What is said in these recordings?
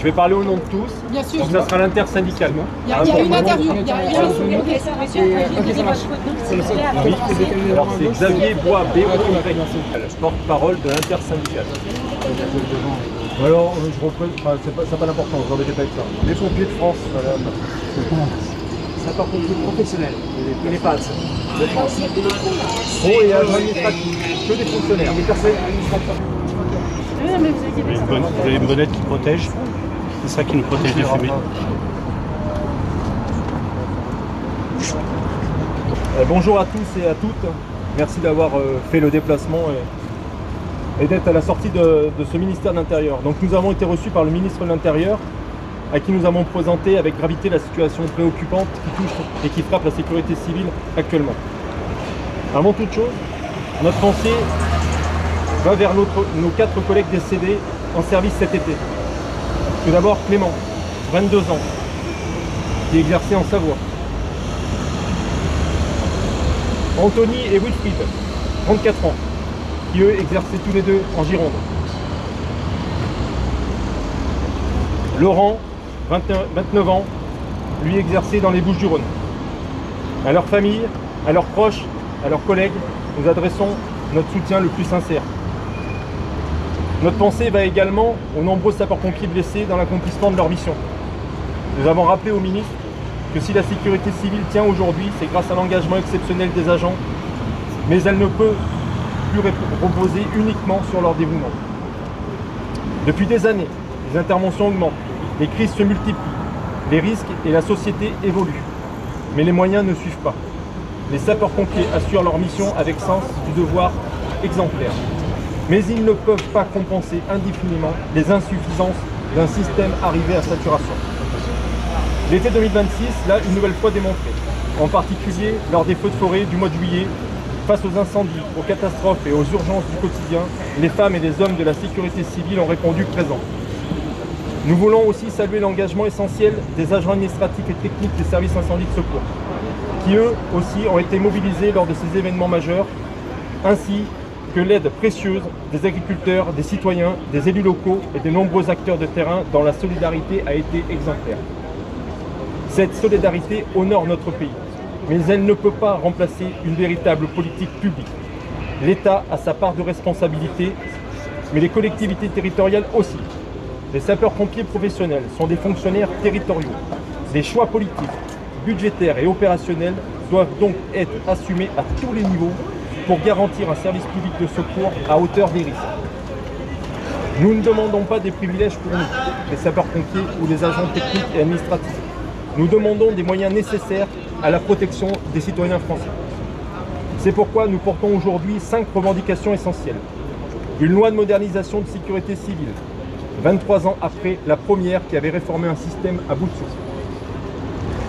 Je vais parler au nom de tous. Bien sûr. Donc ça sera l'intersyndical. Il y a une interview. Alors c'est Xavier Bois, B-O-Y, porte-parole de l'intersyndical. Alors je représente, enfin, ça n'a pas d'importance, vous n'embêtez pas avec ça. Les pompiers de France, voilà. Sapeurs-pompiers professionnels, il n'est pas de ça. De France. Pro et agents administratifs, que des fonctionnaires, des personnels administratifs. Vous avez une bonnette qui protège. C'est ça qui nous protège des fumées. Bonjour à tous et à toutes. Merci d'avoir fait le déplacement et d'être à la sortie de ce ministère de l'Intérieur. Donc nous avons été reçus par le ministre de l'Intérieur, à qui nous avons présenté avec gravité la situation préoccupante qui touche et qui frappe la sécurité civile actuellement. Avant toute chose, notre pensée va vers nos 4 collègues décédés en service cet été. Tout d'abord Clément, 22 ans, qui exerçait en Savoie. Anthony et Wilfried, 34 ans, qui eux exerçaient tous les deux en Gironde. Laurent, 29 ans, lui exerçait dans les Bouches-du-Rhône. À leur famille, à leurs proches, à leurs collègues, nous adressons notre soutien le plus sincère. Notre pensée va également aux nombreux sapeurs-pompiers blessés dans l'accomplissement de leur mission. Nous avons rappelé au ministre que si la sécurité civile tient aujourd'hui, c'est grâce à l'engagement exceptionnel des agents, mais elle ne peut plus reposer uniquement sur leur dévouement. Depuis des années, les interventions augmentent, les crises se multiplient, les risques et la société évoluent. Mais les moyens ne suivent pas. Les sapeurs-pompiers assurent leur mission avec sens du devoir exemplaire. Mais ils ne peuvent pas compenser indéfiniment les insuffisances d'un système arrivé à saturation. L'été 2026 l'a une nouvelle fois démontré, en particulier lors des feux de forêt du mois de juillet. Face aux incendies, aux catastrophes et aux urgences du quotidien, les femmes et les hommes de la sécurité civile ont répondu présent. Nous voulons aussi saluer l'engagement essentiel des agents administratifs et techniques des services incendie de secours, qui eux aussi ont été mobilisés lors de ces événements majeurs, ainsi que l'aide précieuse des agriculteurs, des citoyens, des élus locaux et des nombreux acteurs de terrain dont la solidarité a été exemplaire. Cette solidarité honore notre pays, mais elle ne peut pas remplacer une véritable politique publique. L'État a sa part de responsabilité, mais les collectivités territoriales aussi. Les sapeurs-pompiers professionnels sont des fonctionnaires territoriaux. Des choix politiques, budgétaires et opérationnels doivent donc être assumés à tous les niveaux pour garantir un service public de secours à hauteur des risques. Nous ne demandons pas des privilèges pour nous, les sapeurs-pompiers ou les agents techniques et administratifs. Nous demandons des moyens nécessaires à la protection des citoyens français. C'est pourquoi nous portons aujourd'hui 5 revendications essentielles. Une loi de modernisation de sécurité civile, 23 ans après la première qui avait réformé un système à bout de souffle.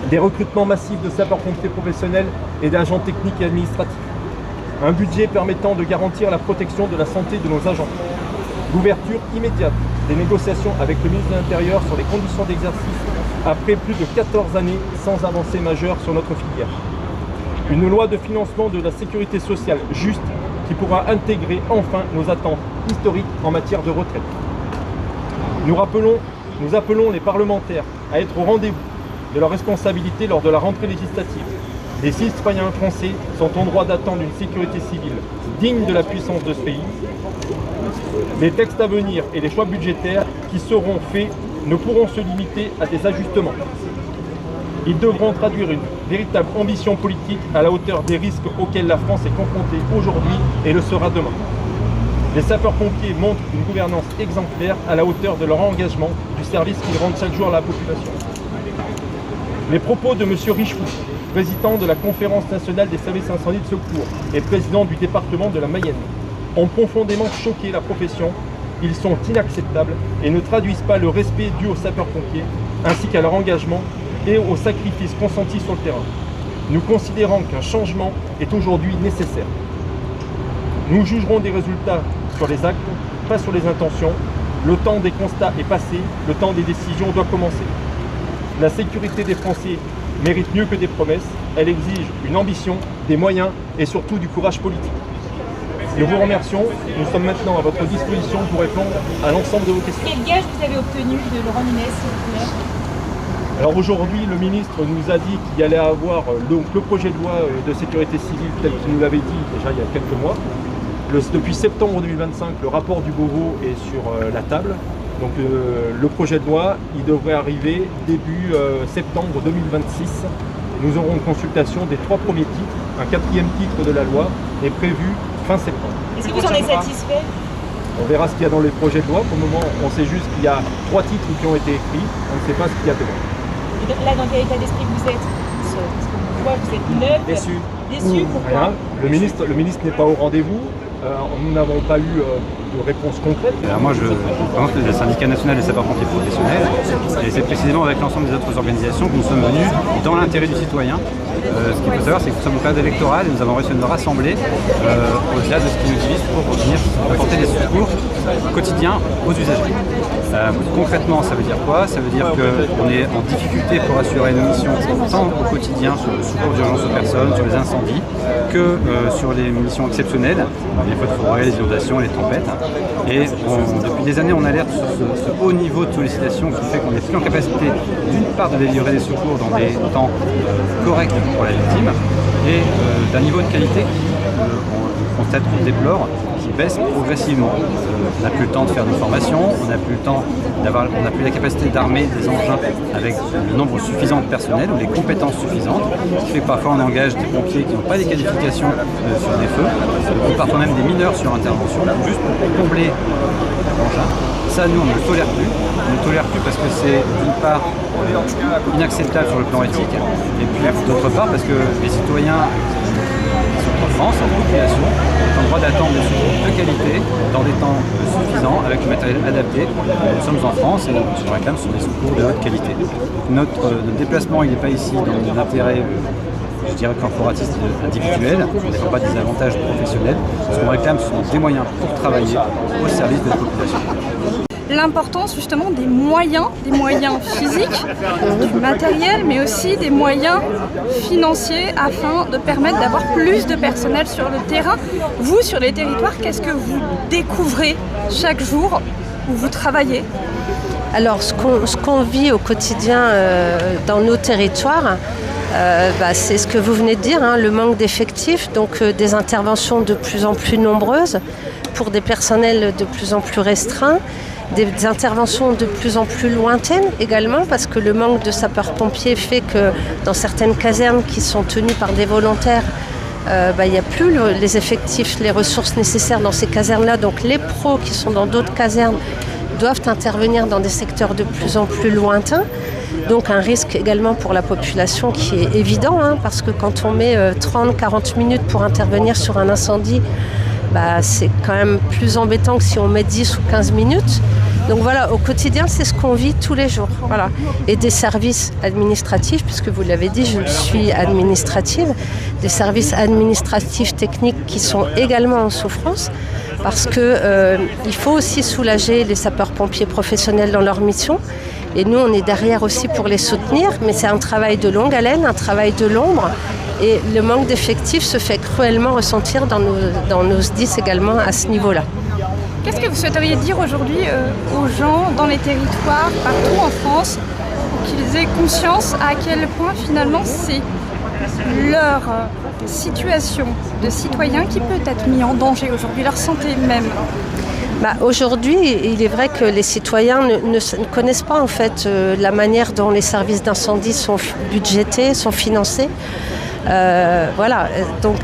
Des recrutements massifs de sapeurs-pompiers professionnels et d'agents techniques et administratifs. Un budget permettant de garantir la protection de la santé de nos agents. L'ouverture immédiate des négociations avec le ministre de l'Intérieur sur les conditions d'exercice après plus de 14 années sans avancée majeure sur notre filière. Une loi de financement de la sécurité sociale juste qui pourra intégrer enfin nos attentes historiques en matière de retraite. Nous appelons les parlementaires à être au rendez-vous de leurs responsabilités lors de la rentrée législative. Les citoyens français sont en droit d'attendre une sécurité civile digne de la puissance de ce pays. Les textes à venir et les choix budgétaires qui seront faits ne pourront se limiter à des ajustements. Ils devront traduire une véritable ambition politique à la hauteur des risques auxquels la France est confrontée aujourd'hui et le sera demain. Les sapeurs-pompiers montrent une gouvernance exemplaire à la hauteur de leur engagement du service qu'ils rendent chaque jour à la population. Les propos de M. Richefou, président de la Conférence nationale des services incendie de secours et président du département de la Mayenne, ont profondément choqué la profession. Ils sont inacceptables et ne traduisent pas le respect dû aux sapeurs-pompiers, ainsi qu'à leur engagement et aux sacrifices consentis sur le terrain. Nous considérons qu'un changement est aujourd'hui nécessaire. Nous jugerons des résultats sur les actes, pas sur les intentions. Le temps des constats est passé, le temps des décisions doit commencer. La sécurité des Français mérite mieux que des promesses. Elle exige une ambition, des moyens et surtout du courage politique. Nous vous remercions. Nous sommes maintenant à votre disposition pour répondre à l'ensemble de vos questions. Quel gage vous avez obtenu de Laurent Nunez, s'il vous plaît? Alors aujourd'hui, le ministre nous a dit qu'il allait avoir le projet de loi de sécurité civile tel qu'il nous l'avait dit déjà il y a quelques mois. Depuis septembre 2025, le rapport du Beauvau est sur la table. Donc le projet de loi, il devrait arriver début septembre 2026. Nous aurons une consultation des 3 premiers titres. Un 4e titre de la loi est prévu fin septembre. Est-ce que vous en êtes satisfait? On verra ce qu'il y a dans les projets de loi. Pour le moment, on sait juste qu'il y a 3 titres qui ont été écrits. On ne sait pas ce qu'il y a dedans. Là, dans quel état d'esprit vous êtes? Parce qu'on voit que vous êtes neuf. Déçu. Déçu, pourquoi? Le ministre n'est pas au rendez-vous. Nous n'avons pas eu de réponse concrète. Alors moi, je représente le syndicat national des sapeurs-pompiers professionnels et c'est précisément avec l'ensemble des autres organisations que nous sommes venus dans l'intérêt du citoyen. Ce qu'il faut savoir, c'est que nous sommes au cadre électoral et nous avons réussi à nous rassembler au-delà de ce qui nous divise pour venir apporter des secours quotidiens aux usagers. Concrètement, ça veut dire quoi? Ça veut dire qu'on est en difficulté pour assurer nos missions tant au quotidien sur le secours d'urgence aux personnes, sur les incendies, que sur les missions exceptionnelles, les feux de forêt, les inondations, les tempêtes. Et depuis des années, on alerte sur ce haut niveau de sollicitation qui fait qu'on n'est plus en capacité d'une part de délivrer des secours dans des temps corrects pour la victime et d'un niveau de qualité qu'on constate, qu'on déplore, qui baisse progressivement. On n'a plus le temps de faire des formations, on n'a plus le temps on n'a plus la capacité d'armer des engins avec le nombre suffisant de personnel ou les compétences suffisantes, ce qui fait que parfois on engage des pompiers qui n'ont pas les qualifications sur des feux, ou parfois même des mineurs sur intervention, juste pour combler l'engin. Ça, nous, on ne le tolère plus. On ne le tolère plus parce que c'est d'une part inacceptable sur le plan éthique, et puis d'autre part parce que les citoyens en France, en population, ont le droit d'attendre des secours de qualité, dans des temps suffisants, avec du matériel adapté. Nous sommes en France et on réclame sur des secours de haute qualité. Notre déplacement, il n'est pas ici dans un intérêt, je dirais, corporatiste individuel. On ne défend pas des avantages professionnels. Ce qu'on réclame, ce sont des moyens pour travailler au service de la population. L'importance justement des moyens physiques, du matériel, mais aussi des moyens financiers afin de permettre d'avoir plus de personnel sur le terrain. Vous, sur les territoires, qu'est-ce que vous découvrez chaque jour où vous travaillez? Alors, ce qu'on vit au quotidien dans nos territoires, c'est ce que vous venez de dire, hein, le manque d'effectifs, donc des interventions de plus en plus nombreuses pour des personnels de plus en plus restreints. Des interventions de plus en plus lointaines également, parce que le manque de sapeurs-pompiers fait que dans certaines casernes qui sont tenues par des volontaires, il n'y a plus les effectifs, les ressources nécessaires dans ces casernes-là. Donc les pros qui sont dans d'autres casernes doivent intervenir dans des secteurs de plus en plus lointains. Donc un risque également pour la population qui est évident, hein, parce que quand on met 30-40 minutes pour intervenir sur un incendie, c'est quand même plus embêtant que si on met 10 ou 15 minutes. Donc voilà, au quotidien, c'est ce qu'on vit tous les jours. Voilà. Et des services administratifs, puisque vous l'avez dit, je suis administrative, des services administratifs techniques qui sont également en souffrance, parce qu'il faut aussi soulager les sapeurs-pompiers professionnels dans leur mission. Et nous, on est derrière aussi pour les soutenir, mais c'est un travail de longue haleine, un travail de l'ombre. Et le manque d'effectifs se fait cruellement ressentir dans nos SDIS également à ce niveau-là. Qu'est-ce que vous souhaiteriez dire aujourd'hui aux gens dans les territoires, partout en France, pour qu'ils aient conscience à quel point finalement c'est leur situation de citoyen qui peut être mise en danger aujourd'hui, leur santé même? Aujourd'hui, il est vrai que les citoyens ne connaissent pas en fait la manière dont les services d'incendie sont budgétés, sont financés. Donc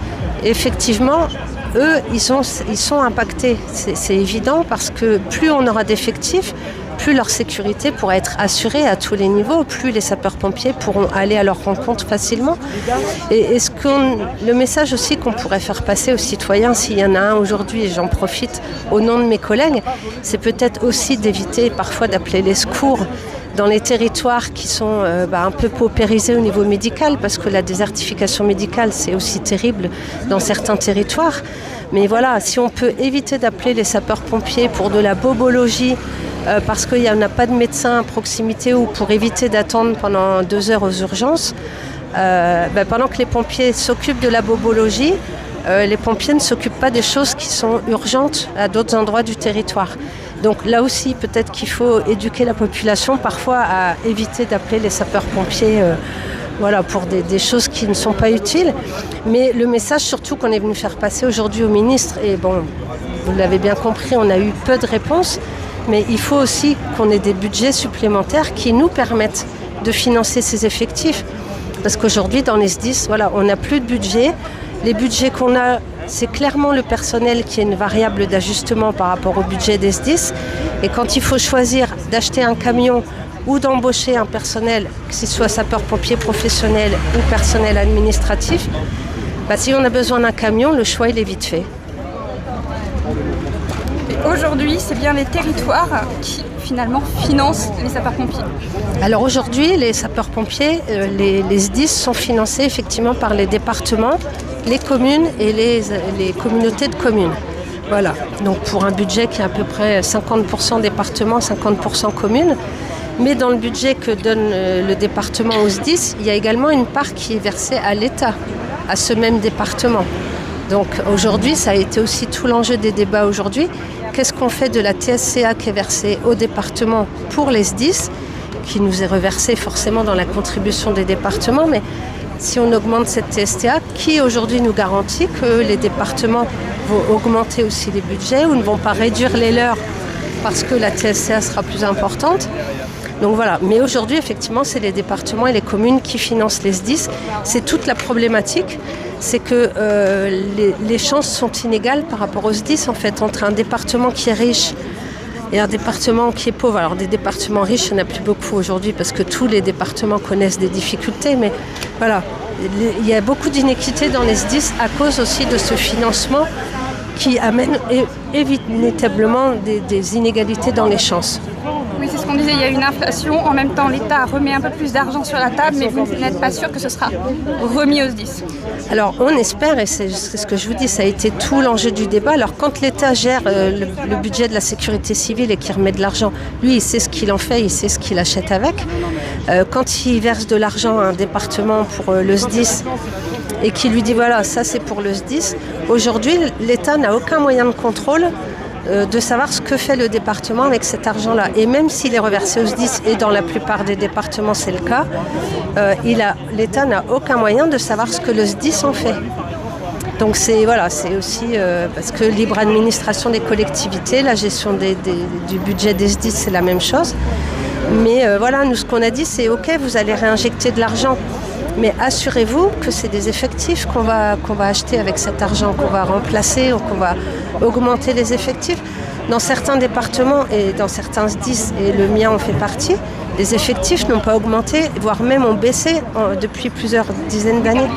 effectivement, eux, ils sont impactés, c'est évident, parce que plus on aura d'effectifs, plus leur sécurité pourra être assurée à tous les niveaux, plus les sapeurs-pompiers pourront aller à leur rencontre facilement. Et le message aussi qu'on pourrait faire passer aux citoyens, s'il y en a un aujourd'hui, et j'en profite au nom de mes collègues, c'est peut-être aussi d'éviter parfois d'appeler les secours dans les territoires qui sont un peu paupérisés au niveau médical, parce que la désertification médicale, c'est aussi terrible dans certains territoires. Mais voilà, si on peut éviter d'appeler les sapeurs-pompiers pour de la bobologie, parce qu'il n'y en a pas de médecin à proximité, ou pour éviter d'attendre pendant 2 heures aux urgences, pendant que les pompiers s'occupent de la bobologie, les pompiers ne s'occupent pas des choses qui sont urgentes à d'autres endroits du territoire. Donc là aussi, peut-être qu'il faut éduquer la population parfois à éviter d'appeler les sapeurs-pompiers pour des choses qui ne sont pas utiles. Mais le message surtout qu'on est venu faire passer aujourd'hui au ministre, et bon, vous l'avez bien compris, on a eu peu de réponses, mais il faut aussi qu'on ait des budgets supplémentaires qui nous permettent de financer ces effectifs. Parce qu'aujourd'hui, dans les SDIS, on n'a plus de budget. Les budgets qu'on a, c'est clairement le personnel qui est une variable d'ajustement par rapport au budget des SDIS. Et quand il faut choisir d'acheter un camion ou d'embaucher un personnel, que ce soit sapeur-pompier professionnel ou personnel administratif, si on a besoin d'un camion, le choix il est vite fait. Aujourd'hui, c'est bien les territoires qui finalement financent les sapeurs-pompiers. Alors aujourd'hui, les sapeurs-pompiers, les SDIS sont financés effectivement par les départements, les communes et les communautés de communes. Voilà, donc pour un budget qui est à peu près 50% département, 50% communes. Mais dans le budget que donne le département aux SDIS, il y a également une part qui est versée à l'État, à ce même département. Donc aujourd'hui, ça a été aussi tout l'enjeu des débats aujourd'hui. Qu'est-ce qu'on fait de la TSCA qui est versée au département pour les SDIS, qui nous est reversée forcément dans la contribution des départements, mais si on augmente cette TSCA, qui aujourd'hui nous garantit que les départements vont augmenter aussi les budgets ou ne vont pas réduire les leurs parce que la TSCA sera plus importante? Donc voilà, mais aujourd'hui effectivement c'est les départements et les communes qui financent les SDIS. C'est toute la problématique, c'est que les chances sont inégales par rapport aux SDIS en fait, entre un département qui est riche et un département qui est pauvre. Alors des départements riches, il n'y en a plus beaucoup aujourd'hui parce que tous les départements connaissent des difficultés, mais voilà, il y a beaucoup d'inéquité dans les SDIS à cause aussi de ce financement qui amène inévitablement des inégalités dans les chances. Oui, c'est ce qu'on disait, il y a une inflation, en même temps l'État remet un peu plus d'argent sur la table, mais vous n'êtes pas sûr que ce sera remis aux SDIS. Alors on espère, et c'est ce que je vous dis, ça a été tout l'enjeu du débat. Alors quand l'État gère le budget de la sécurité civile et qu'il remet de l'argent, lui il sait ce qu'il en fait, il sait ce qu'il achète avec. Quand il verse de l'argent à un département pour le SDIS et qu'il lui dit voilà, ça c'est pour le SDIS, aujourd'hui l'État n'a aucun moyen de contrôle de savoir ce que fait le département avec cet argent-là. Et même s'il est reversé au SDIS, et dans la plupart des départements c'est le cas, l'État n'a aucun moyen de savoir ce que le SDIS en fait. Donc c'est aussi parce que libre administration des collectivités, la gestion du budget des SDIS c'est la même chose. Mais nous ce qu'on a dit c'est ok, vous allez réinjecter de l'argent. Mais assurez-vous que c'est des effectifs qu'on va acheter avec cet argent, qu'on va remplacer ou qu'on va augmenter les effectifs. Dans certains départements et dans certains SDIS, et le mien en fait partie, les effectifs n'ont pas augmenté, voire même ont baissé depuis plusieurs dizaines d'années.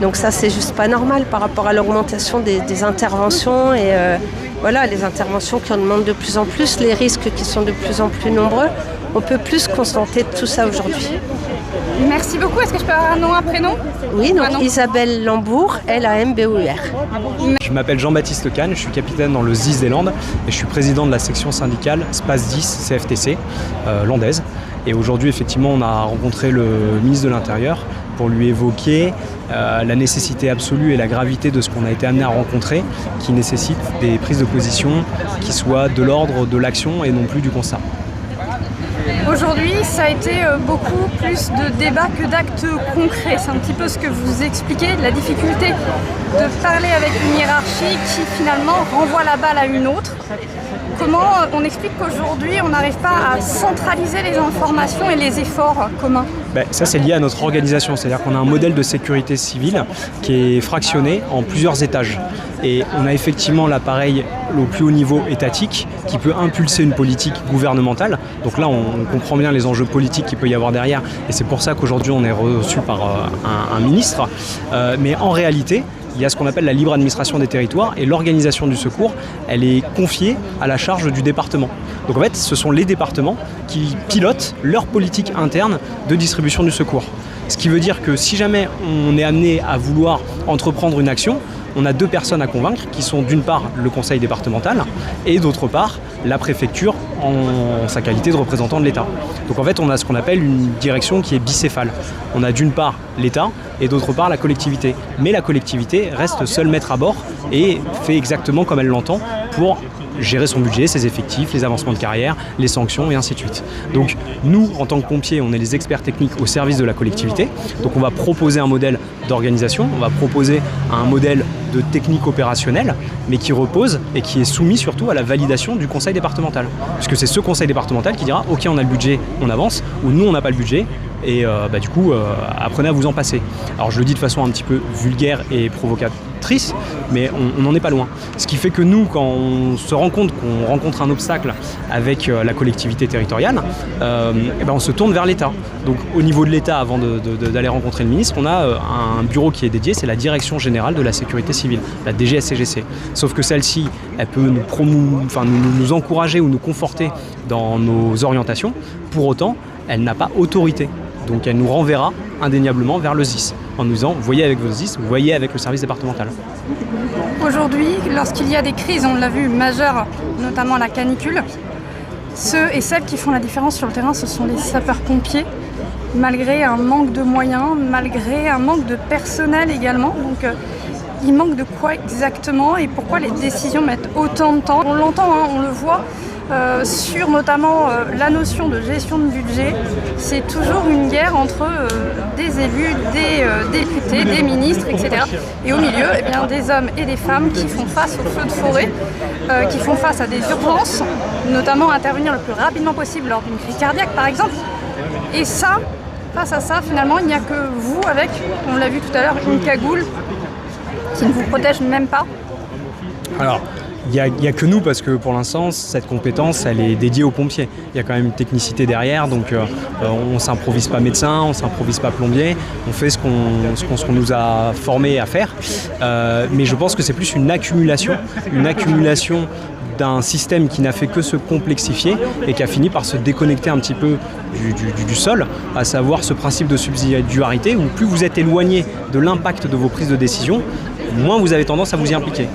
Donc ça, c'est juste pas normal par rapport à l'augmentation des interventions et les interventions qui en demandent de plus en plus, les risques qui sont de plus en plus nombreux. On peut plus se contenter de tout ça aujourd'hui. Merci beaucoup. Est-ce que je peux avoir un nom, un prénom? Oui, donc Isabelle Lambour, Lambour. Je m'appelle Jean-Baptiste Kahn, je suis capitaine dans le SDIS des Landes et je suis président de la section syndicale SPAS 10 CFTC landaise. Et aujourd'hui, effectivement, on a rencontré le ministre de l'Intérieur pour lui évoquer la nécessité absolue et la gravité de ce qu'on a été amené à rencontrer, qui nécessite des prises de position qui soient de l'ordre de l'action et non plus du constat. Aujourd'hui, ça a été beaucoup plus de débats que d'actes concrets. C'est un petit peu ce que vous expliquez, la difficulté de parler avec une hiérarchie qui finalement renvoie la balle à une autre. Comment on explique qu'aujourd'hui, on n'arrive pas à centraliser les informations et les efforts communs? Ça, c'est lié à notre organisation. C'est-à-dire qu'on a un modèle de sécurité civile qui est fractionné en plusieurs étages. Et on a effectivement l'appareil au plus haut niveau étatique qui peut impulser une politique gouvernementale. Donc là, on comprend bien les enjeux politiques qu'il peut y avoir derrière. Et c'est pour ça qu'aujourd'hui, on est reçu par un ministre. Mais en réalité, il y a ce qu'on appelle la libre administration des territoires et l'organisation du secours, elle est confiée à la charge du département. Donc en fait, ce sont les départements qui pilotent leur politique interne de distribution du secours. Ce qui veut dire que si jamais on est amené à vouloir entreprendre une action, on a deux personnes à convaincre qui sont d'une part le conseil départemental et d'autre part la préfecture en sa qualité de représentant de l'État. Donc en fait on a ce qu'on appelle une direction qui est bicéphale. On a d'une part l'État et d'autre part la collectivité. Mais la collectivité reste seule maître à bord et fait exactement comme elle l'entend pour gérer son budget, ses effectifs, les avancements de carrière, les sanctions et ainsi de suite. Donc nous, en tant que pompiers, on est les experts techniques au service de la collectivité. Donc on va proposer un modèle d'organisation, on va proposer un modèle de technique opérationnelle, mais qui repose et qui est soumis surtout à la validation du conseil départemental. Puisque c'est ce conseil départemental qui dira « Ok, on a le budget, on avance » ou « Nous, on n'a pas le budget ». Et du coup, apprenez à vous en passer. Alors je le dis de façon un petit peu vulgaire et provocatrice, mais on n'en est pas loin. Ce qui fait que nous, quand on se rend compte qu'on rencontre un obstacle avec la collectivité territoriale, on se tourne vers l'État. Donc au niveau de l'État, avant d'aller rencontrer le ministre, on a un bureau qui est dédié, c'est la Direction Générale de la Sécurité Civile, la DGSCGC. Sauf que celle-ci, elle peut nous encourager ou nous conforter dans nos orientations. Pour autant, elle n'a pas autorité. Donc elle nous renverra indéniablement vers le SDIS en nous disant « Voyez avec vos SDIS, vous voyez avec le service départemental ». Aujourd'hui, lorsqu'il y a des crises, on l'a vu, majeures, notamment la canicule, ceux et celles qui font la différence sur le terrain, ce sont les sapeurs-pompiers, malgré un manque de moyens, malgré un manque de personnel également. Donc il manque de quoi exactement et pourquoi les décisions mettent autant de temps? On l'entend, on le voit. Sur notamment la notion de gestion de budget, c'est toujours une guerre entre des élus, des députés, des ministres, etc. Et au milieu, des hommes et des femmes qui font face aux feux de forêt, qui font face à des urgences, notamment intervenir le plus rapidement possible lors d'une crise cardiaque par exemple. Et ça, face à ça, finalement, il n'y a que vous avec, on l'a vu tout à l'heure, une cagoule qui ne vous protège même pas. Alors, il n'y a que nous parce que pour l'instant, cette compétence, elle est dédiée aux pompiers. Il y a quand même une technicité derrière, donc on ne s'improvise pas médecin, on ne s'improvise pas plombier, on fait ce qu'on nous a formé à faire. Mais je pense que c'est plus une accumulation d'un système qui n'a fait que se complexifier et qui a fini par se déconnecter un petit peu du sol, à savoir ce principe de subsidiarité où plus vous êtes éloigné de l'impact de vos prises de décision, moins vous avez tendance à vous y impliquer.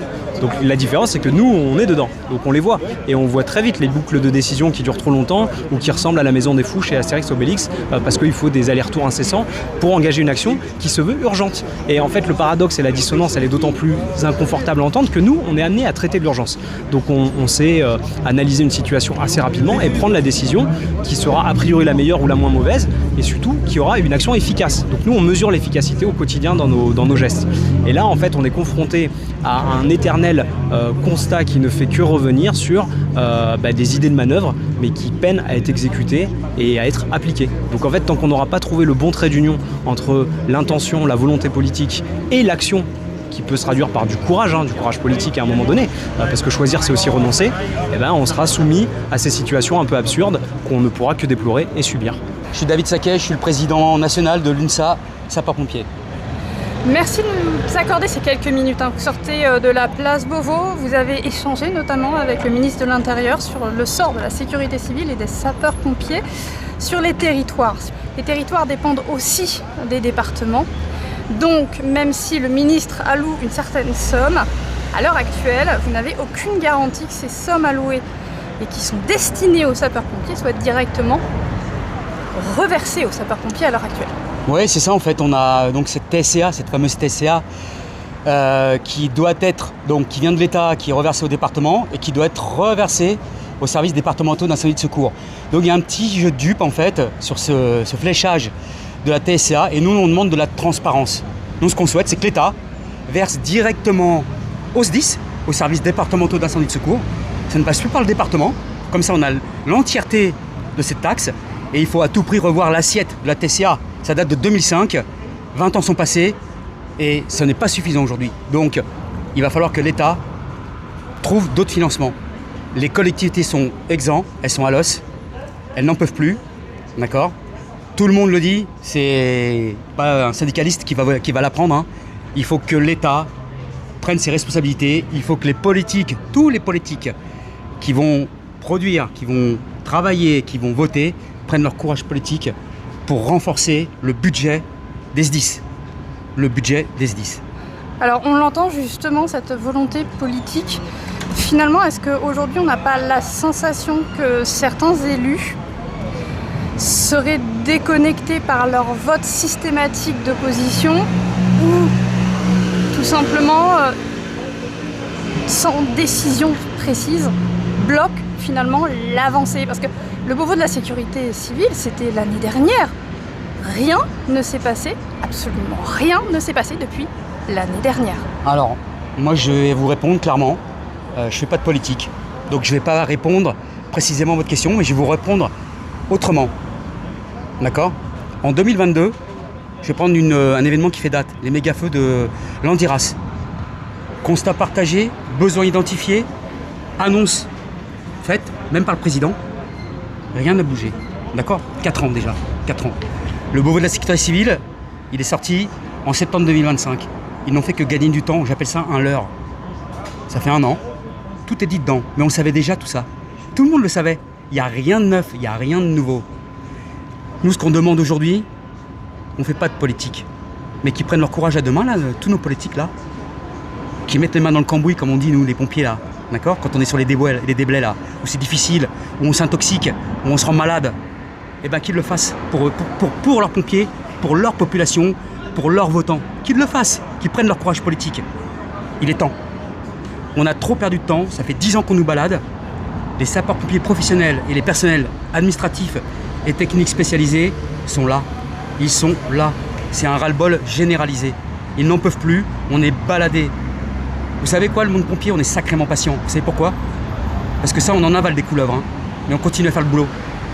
Donc la différence, c'est que nous, on est dedans, donc on les voit. Et on voit très vite les boucles de décision qui durent trop longtemps ou qui ressemblent à la maison des fous chez Astérix Obélix, parce qu'il faut des allers-retours incessants pour engager une action qui se veut urgente. Et en fait, le paradoxe et la dissonance, elle est d'autant plus inconfortable à entendre que nous, on est amené à traiter de l'urgence. Donc on sait analyser une situation assez rapidement et prendre la décision qui sera a priori la meilleure ou la moins mauvaise, et surtout qui aura une action efficace. Donc nous, on mesure l'efficacité au quotidien dans nos gestes. Et là, en fait, on est confronté à un éternel constat qui ne fait que revenir sur des idées de manœuvre, mais qui peinent à être exécutées et à être appliquées. Donc en fait, tant qu'on n'aura pas trouvé le bon trait d'union entre l'intention, la volonté politique et l'action, qui peut se traduire par du courage politique à un moment donné, parce que choisir c'est aussi renoncer, on sera soumis à ces situations un peu absurdes qu'on ne pourra que déplorer et subir. Je suis David Saquet, je suis le président national de l'UNSA Sapeurs-Pompiers. Merci de nous accorder ces quelques minutes. Vous sortez de la place Beauvau, vous avez échangé notamment avec le ministre de l'Intérieur sur le sort de la sécurité civile et des sapeurs-pompiers sur les territoires. Les territoires dépendent aussi des départements. Donc, même si le ministre alloue une certaine somme, à l'heure actuelle, vous n'avez aucune garantie que ces sommes allouées et qui sont destinées aux sapeurs-pompiers soient directement reversées aux sapeurs-pompiers à l'heure actuelle. Oui, c'est ça en fait. On a donc cette TSCA, cette fameuse TSCA, qui doit être, donc qui vient de l'État, qui est reversée au département et qui doit être reversée aux services départementaux d'incendie de secours. Donc il y a un petit jeu de dupes en fait sur ce fléchage de la TSCA et nous on demande de la transparence. Nous ce qu'on souhaite, c'est que l'État verse directement au SDIS, aux services départementaux d'incendie de secours. Ça ne passe plus par le département. Comme ça on a l'entièreté de cette taxe et il faut à tout prix revoir l'assiette de la TSCA. Ça date de 2005, 20 ans sont passés et ce n'est pas suffisant aujourd'hui. Donc il va falloir que l'État trouve d'autres financements. Les collectivités sont exemptes, elles sont à l'os, elles n'en peuvent plus, d'accord ? Tout le monde le dit, c'est pas un syndicaliste qui va l'apprendre. Il faut que l'État prenne ses responsabilités, il faut que les politiques, tous les politiques qui vont produire, qui vont travailler, qui vont voter, prennent leur courage politique pour renforcer le budget des SDIS. Le budget des SDIS. Alors on l'entend justement, cette volonté politique. Finalement, est-ce qu'aujourd'hui on n'a pas la sensation que certains élus seraient déconnectés par leur vote systématique d'opposition ou tout simplement sans décision précise bloquent finalement l'avancée. Parce que le Beauvau de la sécurité civile, c'était l'année dernière. Rien ne s'est passé, absolument rien ne s'est passé depuis l'année dernière. Alors, moi je vais vous répondre clairement. Je ne fais pas de politique. Donc je ne vais pas répondre précisément à votre question, mais je vais vous répondre autrement. D'accord ? En 2022, je vais prendre un événement qui fait date, les méga-feux de Landiras. Constat partagé, besoin identifié, annonce faite, même par le président. Rien n'a bougé. D'accord ? 4 ans déjà. 4 ans. Le Beauvau de la sécurité civile, il est sorti en septembre 2025. Ils n'ont fait que gagner du temps, j'appelle ça un leurre. Ça fait 1 an, tout est dit dedans, mais on savait déjà tout ça. Tout le monde le savait. Il n'y a rien de neuf, il n'y a rien de nouveau. Nous, ce qu'on demande aujourd'hui, on ne fait pas de politique. Mais qui prennent leur courage à deux mains, là, tous nos politiques là, qui mettent les mains dans le cambouis, comme on dit, nous, les pompiers là, d'accord ? Quand on est sur les déblais là, où c'est difficile, où on s'intoxique, où on se rend malade, eh bien qu'ils le fassent pour leurs pompiers, pour leur population, pour leurs votants. Qu'ils le fassent, qu'ils prennent leur courage politique. Il est temps. On a trop perdu de temps, ça fait 10 ans qu'on nous balade. Les sapeurs-pompiers professionnels et les personnels administratifs et techniques spécialisés sont là. Ils sont là. C'est un ras-le-bol généralisé. Ils n'en peuvent plus, on est baladés. Vous savez quoi, le monde pompier, on est sacrément patient. Vous savez pourquoi ? Parce que ça, on en avale des couleuvres. Hein. Mais on continue à faire le boulot.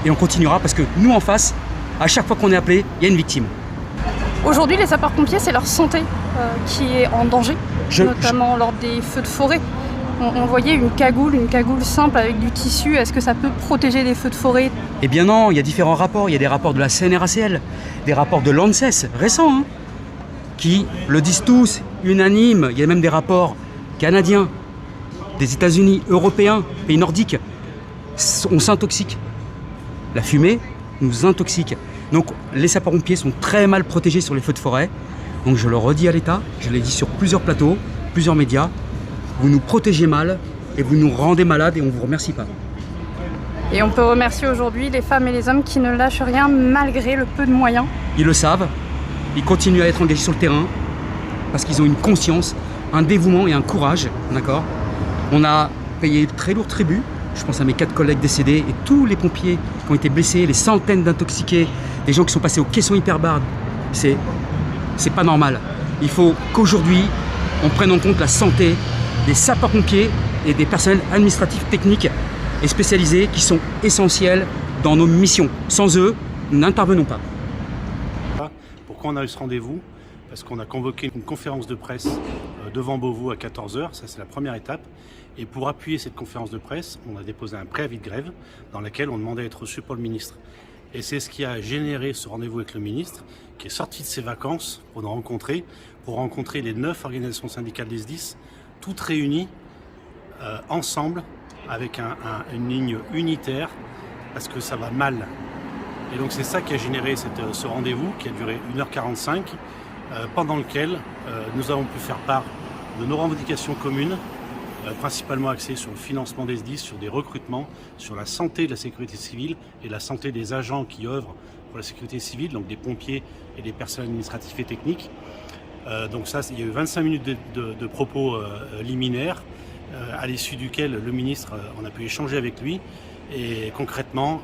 Et on continuera parce que nous, en face, à chaque fois qu'on est appelé, il y a une victime. Aujourd'hui, les sapeurs-pompiers, c'est leur santé qui est en danger, notamment lors des feux de forêt. On voyait une cagoule simple avec du tissu. Est-ce que ça peut protéger des feux de forêt ? Eh bien non, il y a différents rapports. Il y a des rapports de la CNRACL, des rapports de l'ANSES, récents, hein, qui le disent tous, unanimes. Il y a même des rapports canadiens, des États-Unis, européens, pays nordiques. On s'intoxique. La fumée nous intoxique. Donc les sapeurs-pompiers sont très mal protégés sur les feux de forêt. Donc je le redis à l'État, je l'ai dit sur plusieurs plateaux, plusieurs médias. Vous nous protégez mal et vous nous rendez malades et on ne vous remercie pas. Et on peut remercier aujourd'hui les femmes et les hommes qui ne lâchent rien malgré le peu de moyens. Ils le savent, ils continuent à être engagés sur le terrain parce qu'ils ont une conscience, un dévouement et un courage, d'accord ? On a payé très lourd tribut, je pense à mes 4 collègues décédés et tous les pompiers qui ont été blessés, les centaines d'intoxiqués, des gens qui sont passés aux caissons hyperbares. C'est pas normal. Il faut qu'aujourd'hui, on prenne en compte la santé des sapeurs-pompiers et des personnels administratifs, techniques et spécialisés qui sont essentiels dans nos missions. Sans eux, nous n'intervenons pas. Pourquoi on a eu ce rendez-vous ? Parce qu'on a convoqué une conférence de presse devant Beauvau à 14h, ça c'est la première étape. Et pour appuyer cette conférence de presse, on a déposé un préavis de grève dans lequel on demandait à être reçu par le ministre. Et c'est ce qui a généré ce rendez-vous avec le ministre, qui est sorti de ses vacances pour rencontrer les 9 organisations syndicales des SDIS, toutes réunies ensemble avec une ligne unitaire parce que ça va mal. Et donc c'est ça qui a généré ce rendez-vous qui a duré 1h45 pendant lequel nous avons pu faire part de nos revendications communes, principalement axées sur le financement des SDIS, sur des recrutements, sur la santé de la sécurité civile et la santé des agents qui œuvrent pour la sécurité civile, donc des pompiers et des personnels administratifs et techniques. Donc ça, il y a eu 25 minutes de propos liminaires, à l'issue duquel le ministre, on a pu échanger avec lui. Et concrètement,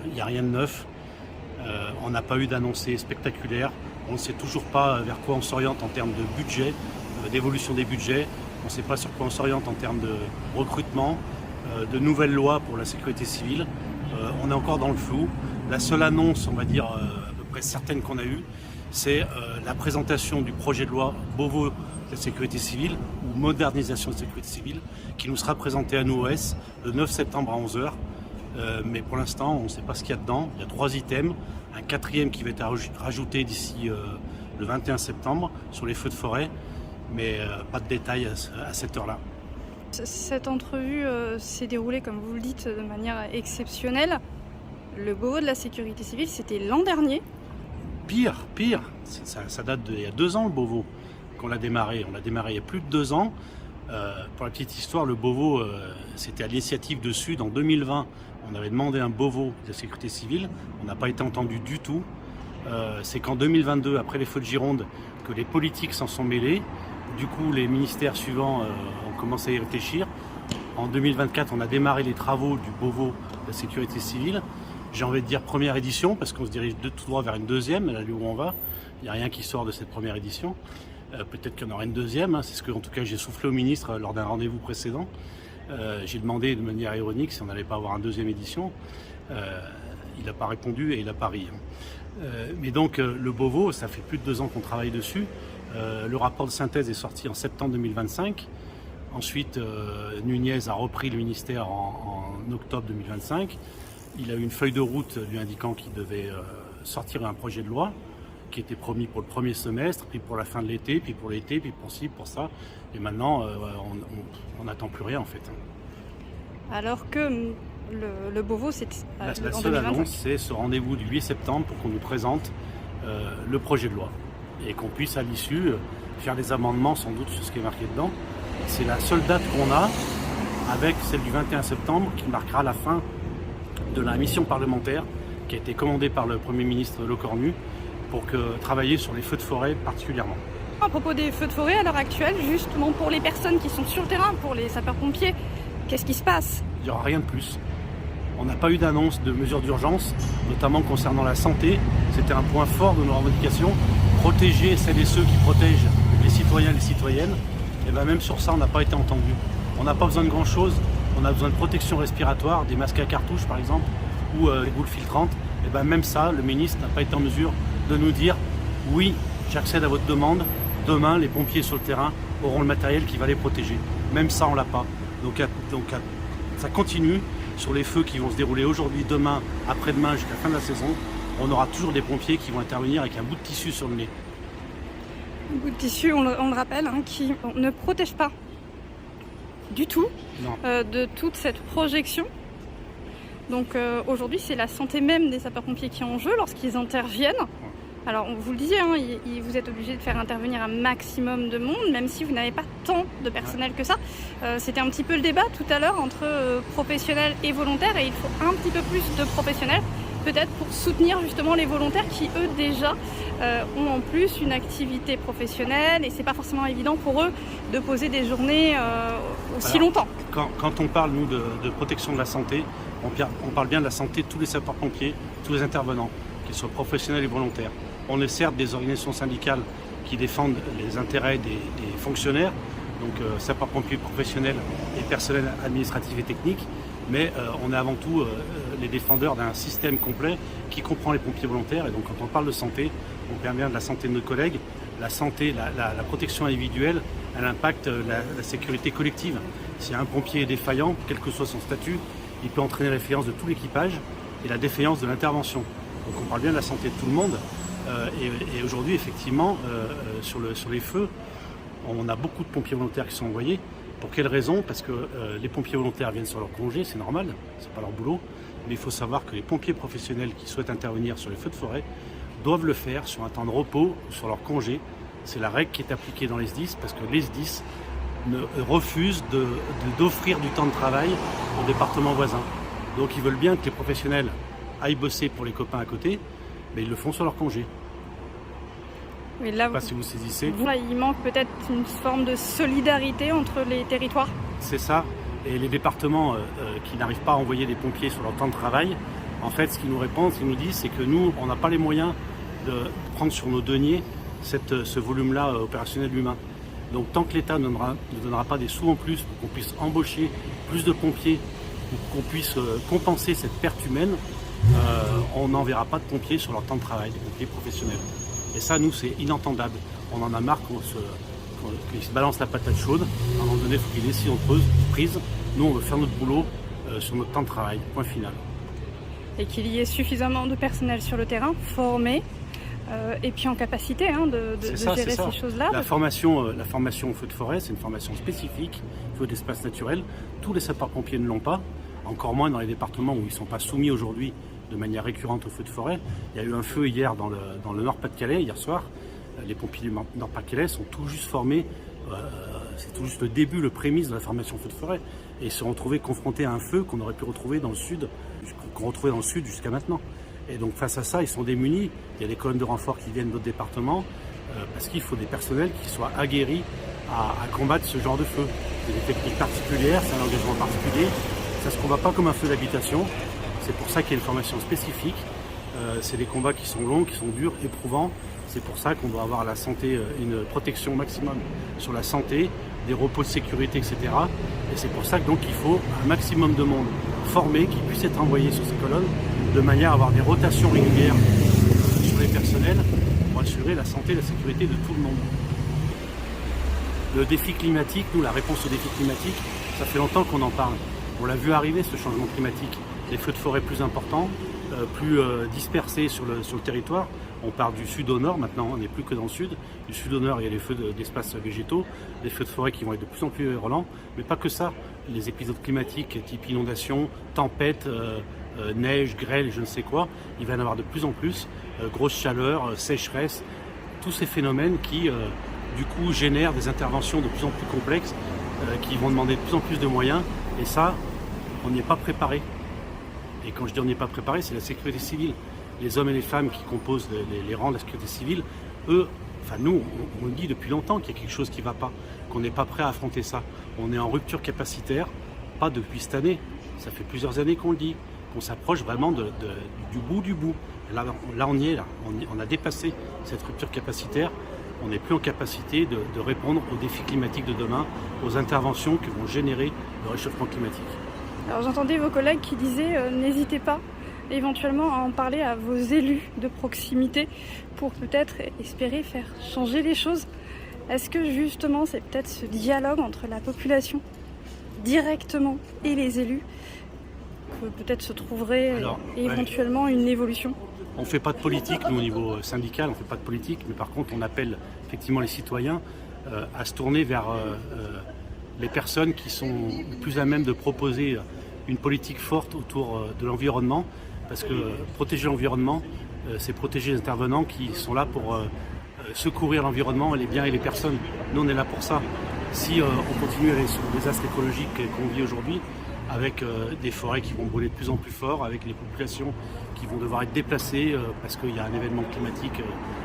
il n'y a rien de neuf. On n'a pas eu d'annoncé spectaculaire. On ne sait toujours pas vers quoi on s'oriente en termes de budget, d'évolution des budgets. On ne sait pas sur quoi on s'oriente en termes de recrutement, de nouvelles lois pour la sécurité civile. On est encore dans le flou. La seule annonce, on va dire, à peu près certaine qu'on a eue, c'est la présentation du projet de loi Beauvau de la sécurité civile ou modernisation de la sécurité civile qui nous sera présenté à nous OS le 9 septembre à 11h. Mais pour l'instant, on ne sait pas ce qu'il y a dedans. Il y a 3 items, un 4e qui va être rajouté d'ici le 21 septembre sur les feux de forêt, mais pas de détails à cette heure-là. Cette entrevue s'est déroulée, comme vous le dites, de manière exceptionnelle. Le Beauvau de la sécurité civile, c'était l'an dernier. Pire. Ça date d'il y a 2 ans, le Beauvau, qu'on l'a démarré. On l'a démarré il y a plus de 2 ans. Pour la petite histoire, le Beauvau, c'était à l'initiative de Sud. En 2020, On avait demandé un Beauvau de la sécurité civile, on n'a pas été entendu du tout. C'est qu'en 2022, après les feux de Gironde, que les politiques s'en sont mêlés. Du coup, les ministères suivants ont commencé à y réfléchir. En 2024, on a démarré les travaux du Beauvau de la sécurité civile. J'ai envie de dire première édition, parce qu'on se dirige de tout droit vers une deuxième, là où on va. Il n'y a rien qui sort de cette première édition. Peut-être qu'il y en aura une deuxième, hein. C'est ce que, en tout cas, j'ai soufflé au ministre lors d'un rendez-vous précédent. J'ai demandé de manière ironique si on n'allait pas avoir une deuxième édition. Il n'a pas répondu et il n'a pas ri. Mais donc, le Beauvau, ça fait plus de 2 ans qu'on travaille dessus. Le rapport de synthèse est sorti en septembre 2025. Ensuite, Nunez a repris le ministère en octobre 2025. Il a eu une feuille de route lui indiquant qu'il devait sortir un projet de loi qui était promis pour le premier semestre, puis pour la fin de l'été, puis pour l'été, puis pour ci, pour ça. Et maintenant, on n'attend plus rien en fait. Alors que le Beauvau, c'est La en seule 2025. annonce, c'est ce rendez-vous du 8 septembre pour qu'on nous présente le projet de loi et qu'on puisse à l'issue faire des amendements sans doute sur ce qui est marqué dedans. C'est la seule date qu'on a avec celle du 21 septembre qui marquera la fin de la mission parlementaire qui a été commandée par le Premier ministre Lecornu pour travailler sur les feux de forêt particulièrement. À propos des feux de forêt à l'heure actuelle, justement pour les personnes qui sont sur le terrain, pour les sapeurs-pompiers, qu'est-ce qui se passe? Il n'y aura rien de plus. On n'a pas eu d'annonce de mesures d'urgence, notamment concernant la santé. C'était un point fort de nos revendications. Protéger celles et ceux qui protègent les citoyens et les citoyennes. Et bien même sur ça, on n'a pas été entendu. On n'a pas besoin de grand-chose. On a besoin de protection respiratoire, des masques à cartouches par exemple, ou des boules filtrantes. Et bien même ça, le ministre n'a pas été en mesure de nous dire « Oui, j'accède à votre demande. Demain, les pompiers sur le terrain auront le matériel qui va les protéger. » Même ça, on l'a pas. Donc ça continue. Sur les feux qui vont se dérouler aujourd'hui, demain, après-demain, jusqu'à la fin de la saison, on aura toujours des pompiers qui vont intervenir avec un bout de tissu sur le nez. Un bout de tissu, on le rappelle, hein, qui ne protège pas du tout de toute cette projection. Donc aujourd'hui, c'est la santé même des sapeurs-pompiers qui est en jeu lorsqu'ils interviennent. Alors, on vous le disait, hein, vous êtes obligé de faire intervenir un maximum de monde, même si vous n'avez pas tant de personnel que ça. C'était un petit peu le débat tout à l'heure entre professionnels et volontaires, et il faut un petit peu plus de professionnels, peut-être pour soutenir justement les volontaires qui, eux, déjà ont en plus une activité professionnelle, et c'est pas forcément évident pour eux de poser des journées aussi longtemps. Quand on parle, nous, de protection de la santé, on parle bien de la santé de tous les sapeurs-pompiers, tous les intervenants, qu'ils soient professionnels et volontaires. On est certes des organisations syndicales qui défendent les intérêts des fonctionnaires, donc sapeurs-pompiers professionnels et personnel administratif et technique, mais on est avant tout les défendeurs d'un système complet qui comprend les pompiers volontaires. Et donc quand on parle de santé, on parle bien de la santé de nos collègues. La santé, la protection individuelle, elle impacte la sécurité collective. Si un pompier est défaillant, quel que soit son statut, il peut entraîner la défaillance de tout l'équipage et la défaillance de l'intervention. Donc on parle bien de la santé de tout le monde. Et aujourd'hui, effectivement, sur les feux, on a beaucoup de pompiers volontaires qui sont envoyés. Pour quelle raison? Parce que les pompiers volontaires viennent sur leur congé, c'est normal, c'est pas leur boulot. Mais il faut savoir que les pompiers professionnels qui souhaitent intervenir sur les feux de forêt doivent le faire sur un temps de repos ou sur leur congé. C'est la règle qui est appliquée dans les SDIS, parce que les SDIS refusent d'offrir du temps de travail aux départements voisins. Donc ils veulent bien que les professionnels aillent bosser pour les copains à côté, mais ils le font sur leur congé. Oui, là, je ne sais pas si vous saisissez. Là, il manque peut-être une forme de solidarité entre les territoires. C'est ça. Et les départements qui n'arrivent pas à envoyer des pompiers sur leur temps de travail, en fait, ce qu'ils nous répondent, ce qu'ils nous disent, c'est que nous, on n'a pas les moyens de prendre sur nos deniers ce volume-là opérationnel humain. Donc tant que l'État ne donnera pas des sous en plus pour qu'on puisse embaucher plus de pompiers, pour qu'on puisse compenser cette perte humaine, on n'enverra pas de pompiers sur leur temps de travail, des pompiers professionnels. Et ça, nous, c'est inentendable. On en a marre qu'ils se balancent la patate chaude. À un moment donné, il faut qu'il y ait des décisions prises. Nous, on veut faire notre boulot sur notre temps de travail, point final. Et qu'il y ait suffisamment de personnel sur le terrain, formé, et puis en capacité de gérer ces choses-là. La formation au feu de forêt, c'est une formation spécifique, feu d'espace naturel. Tous les sapeurs-pompiers ne l'ont pas, encore moins dans les départements où ils ne sont pas soumis aujourd'hui de manière récurrente au feu de forêt. Il y a eu un feu hier dans le Nord-Pas-de-Calais, hier soir. Les pompiers du Nord-Pas-de-Calais sont tout juste formés c'est tout juste le début, le prémisse de la formation feu de forêt. Et se retrouver confronté à un feu qu'on aurait pu retrouver dans le sud, qu'on retrouvait dans le sud jusqu'à maintenant. Et donc face à ça, ils sont démunis. Il y a des colonnes de renfort qui viennent d'autres départements parce qu'il faut des personnels qui soient aguerris à combattre ce genre de feu. C'est des techniques particulières, c'est un engagement particulier. Ça ne se combat pas comme un feu d'habitation. C'est pour ça qu'il y a une formation spécifique. C'est des combats qui sont longs, qui sont durs, éprouvants. C'est pour ça qu'on doit avoir la santé, une protection maximum sur la santé, des repos de sécurité, etc. Et c'est pour ça que donc il faut un maximum de monde formé qui puisse être envoyé sur ces colonnes de manière à avoir des rotations régulières sur les personnels pour assurer la santé et la sécurité de tout le monde. Le défi climatique, nous, la réponse au défi climatique, ça fait longtemps qu'on en parle. On l'a vu arriver, ce changement climatique. Des feux de forêt plus importants, plus dispersés sur le territoire. On part du sud au nord maintenant, on n'est plus que dans le sud. Du sud au nord, il y a les feux d'espaces végétaux, des feux de forêt qui vont être de plus en plus virulents. Mais pas que ça. Les épisodes climatiques type inondation, tempête, neige, grêle, je ne sais quoi, il va y en avoir de plus en plus. Grosse chaleur, sécheresse, tous ces phénomènes qui, du coup, génèrent des interventions de plus en plus complexes, qui vont demander de plus en plus de moyens. Et ça, on n'y est pas préparé. Et quand je dis on n'y est pas préparé, c'est la sécurité civile. Les hommes et les femmes qui composent les rangs de la sécurité civile, eux, enfin nous, on le dit depuis longtemps qu'il y a quelque chose qui ne va pas, qu'on n'est pas prêt à affronter ça. On est en rupture capacitaire, pas depuis cette année, ça fait plusieurs années qu'on le dit, qu'on s'approche vraiment du bout du bout. Là on y est, là. On a dépassé cette rupture capacitaire, on n'est plus en capacité de répondre aux défis climatiques de demain, aux interventions que vont générer le réchauffement climatique. Alors j'entendais vos collègues qui disaient n'hésitez pas éventuellement à en parler à vos élus de proximité pour peut-être espérer faire changer les choses. Est-ce que justement c'est peut-être ce dialogue entre la population directement et les élus que peut-être se trouverait éventuellement une évolution? On ne fait pas de politique, nous au niveau syndical, on ne fait pas de politique, mais par contre on appelle effectivement les citoyens à se tourner vers les personnes qui sont plus à même de proposer une politique forte autour de l'environnement, parce que protéger l'environnement, c'est protéger les intervenants qui sont là pour secourir l'environnement, les biens et les personnes. Nous, on est là pour ça. Si on continue à aller sur le désastre écologique qu'on vit aujourd'hui, avec des forêts qui vont brûler de plus en plus fort, avec les populations qui vont devoir être déplacées parce qu'il y a un événement climatique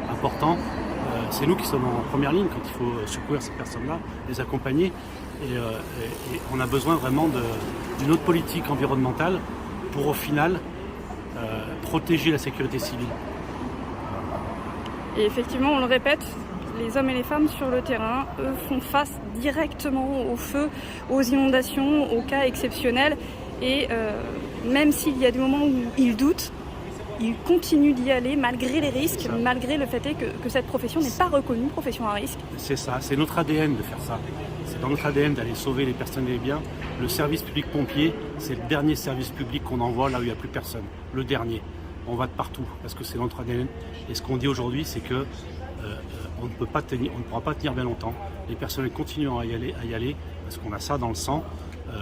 important, c'est nous qui sommes en première ligne quand il faut secourir ces personnes-là, les accompagner. Et on a besoin vraiment d'une autre politique environnementale pour au final protéger la sécurité civile. Et effectivement, on le répète, les hommes et les femmes sur le terrain, eux, font face directement au feu, aux inondations, aux cas exceptionnels. Et même s'il y a des moments où ils doutent, ils continuent d'y aller malgré les risques, malgré le fait que cette profession n'est pas reconnue profession à risque. C'est ça, c'est notre ADN de faire ça. C'est dans notre ADN d'aller sauver les personnes et les biens. Le service public pompier, c'est le dernier service public qu'on envoie là où il n'y a plus personne. Le dernier. On va de partout parce que c'est notre ADN. Et ce qu'on dit aujourd'hui, c'est que on ne pourra pas tenir bien longtemps. Les personnels continuent à y aller parce qu'on a ça dans le sang.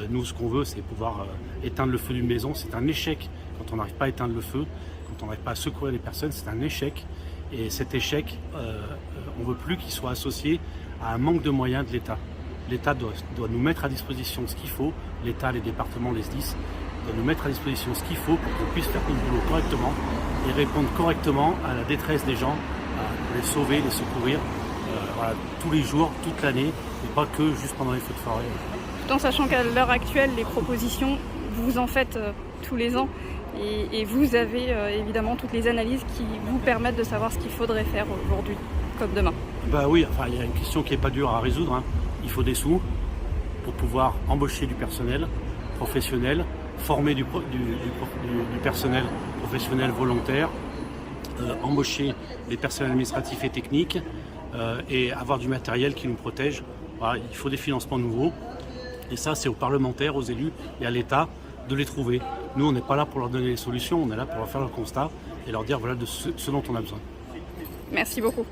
Nous, ce qu'on veut, c'est pouvoir éteindre le feu d'une maison. C'est un échec quand on n'arrive pas à éteindre le feu, quand on n'arrive pas à secourir les personnes, c'est un échec. Et cet échec, on ne veut plus qu'il soit associé à un manque de moyens de l'État. L'État doit nous mettre à disposition ce qu'il faut, l'État, les départements, les SDIS, doivent nous mettre à disposition ce qu'il faut pour qu'on puisse faire notre boulot correctement et répondre correctement à la détresse des gens, pour les sauver, les secourir, voilà, tous les jours, toute l'année, et pas que juste pendant les feux de forêt. Tout en sachant qu'à l'heure actuelle, les propositions, vous en faites tous les ans et vous avez évidemment toutes les analyses qui vous permettent de savoir ce qu'il faudrait faire aujourd'hui comme demain. Bah oui, enfin, il y a une question qui n'est pas dure à résoudre, hein. Il faut des sous pour pouvoir embaucher du personnel professionnel, former du personnel professionnel volontaire, embaucher des personnels administratifs et techniques et avoir du matériel qui nous protège. Voilà, il faut des financements nouveaux et ça c'est aux parlementaires, aux élus et à l'État de les trouver. Nous on n'est pas là pour leur donner les solutions, on est là pour leur faire le constat et leur dire voilà de ce dont on a besoin. Merci beaucoup.